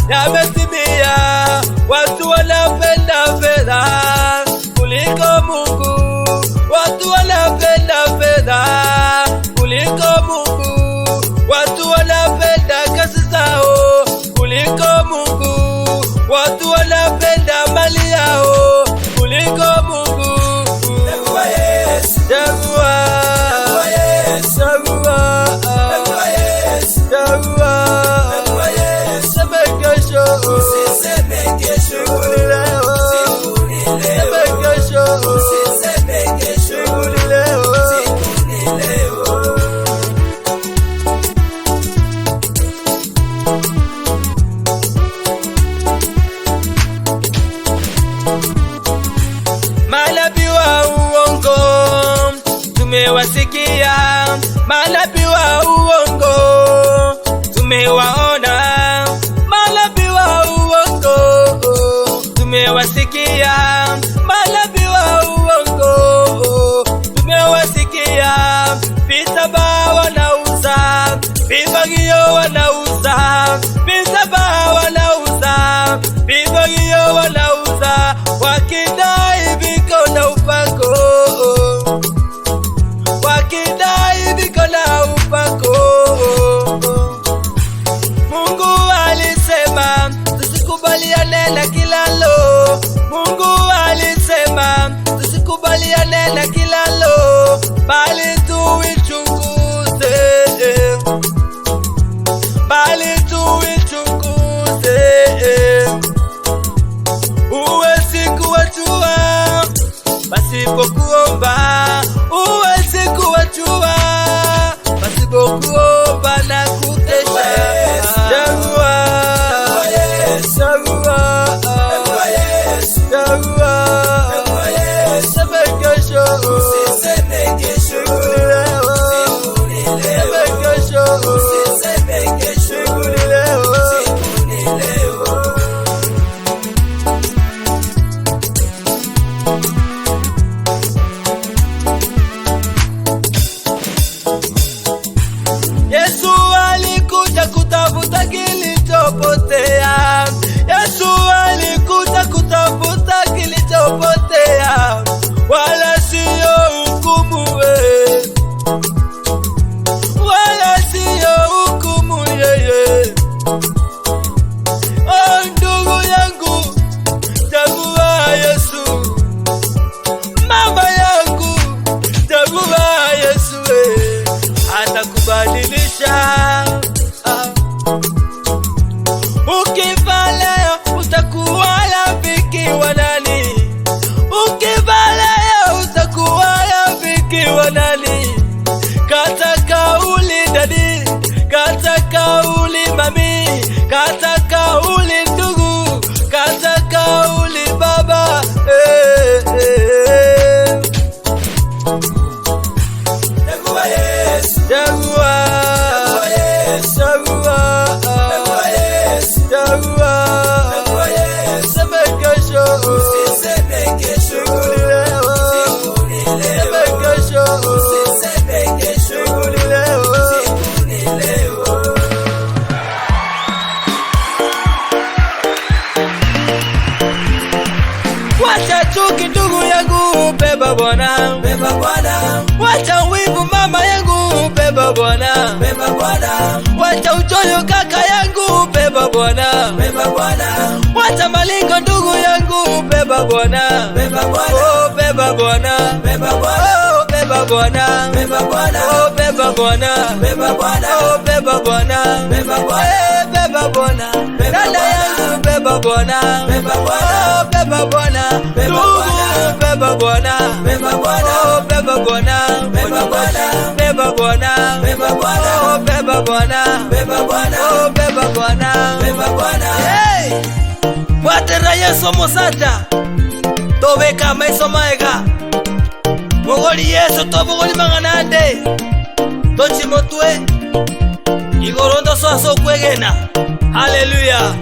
yametimia. Watu wanapenda fedha kuliko Mungu. Watu wanapenda fedha kuliko Mungu. Watu wanapenda kazi zao kuliko Mungu. Watu wanapenda mali yao kuliko Mungu. Chagua Yesu, chagua Yesu, chagua Yesu, chagua Yesu. Sema kesho, usiseme kesho, leo. Sema kesho, usiseme kesho, leo. Manabii wa uongo tumewasikia, manabii wa uongo tumewaona, manabii wa uongo tumewasikia, manabii wa uongo tumewasikia. Vitambaa wanauza, vifagio wanauza, vitambaa wanauza, vifagio wanauza, wakidai viko na upako, wakidai viko na upako. Mungu alisema tusikubaliane na kilalo. Mungu alisema tusikubaliane na kilalo, bali tuichunguze, bali tuichunguze. Huwezi kuwajua pasipo kuomba, huwezi kuwajua pasipo kuomba na kukesha. Chagua Yesu, chagua Yesu, chagua Yesu. Sema kesho, usiseme kesho, leo. Sema kesho, usiseme kesho, leo. Yesu alikuja kutafuta kilichopotea. Yesu alikuja kutafuta kilichopotea, wala sio hukumu, wala sio hukumu yeye. Oh ndugu yangu, chagua Yesu. Mama yangu, chagua Yesu, atakubadilisha. Ukifa leo utakuwa rafiki wa nani? Ukifa leo utakuwa rafiki wa nani? Kata kauli dadi, kata kauli mami, kata kauli ndugu, kata kauli baba. Chagua Yesu, chagua Yesu, chagua Yesu, chagua Yesu. Sema kesho, usiseme kesho, leo. Sema kesho, usiseme kesho, leo. Wacha chuki ndugu yangu, beba Bwana, beba Bwana. Wacha wivu mama yangu, beba Bwana, beba Bwana. Wacha uchoyo kaka yangu, beba Bwana, beba Bwana. Wacha malingo ndugu yangu, beba Bwana, beba Bwana. Oh beba Bwana, beba Bwana. Oh beba Bwana, beba Bwana. Oh beba Bwana, beba Bwana. Oh beba Bwana, beba Bwana. Beba Bwana, dada yangu, beba Bwana, beba Bwana. Oh beba Bwana, beba Bwana. Beba Bwana, beba Bwana. Oh beba Bwana, beba Bwana. Beba Bwana, beba Bwana. Oh beba Bwana, beba Bwana. Oh beba Bwana, beba Bwana. Hey! Watera Yesu mosata tobeka maiso maega mogoli Yesu tobogoli manganande tochimotwe igorondo soso kwegena. Hallelujah.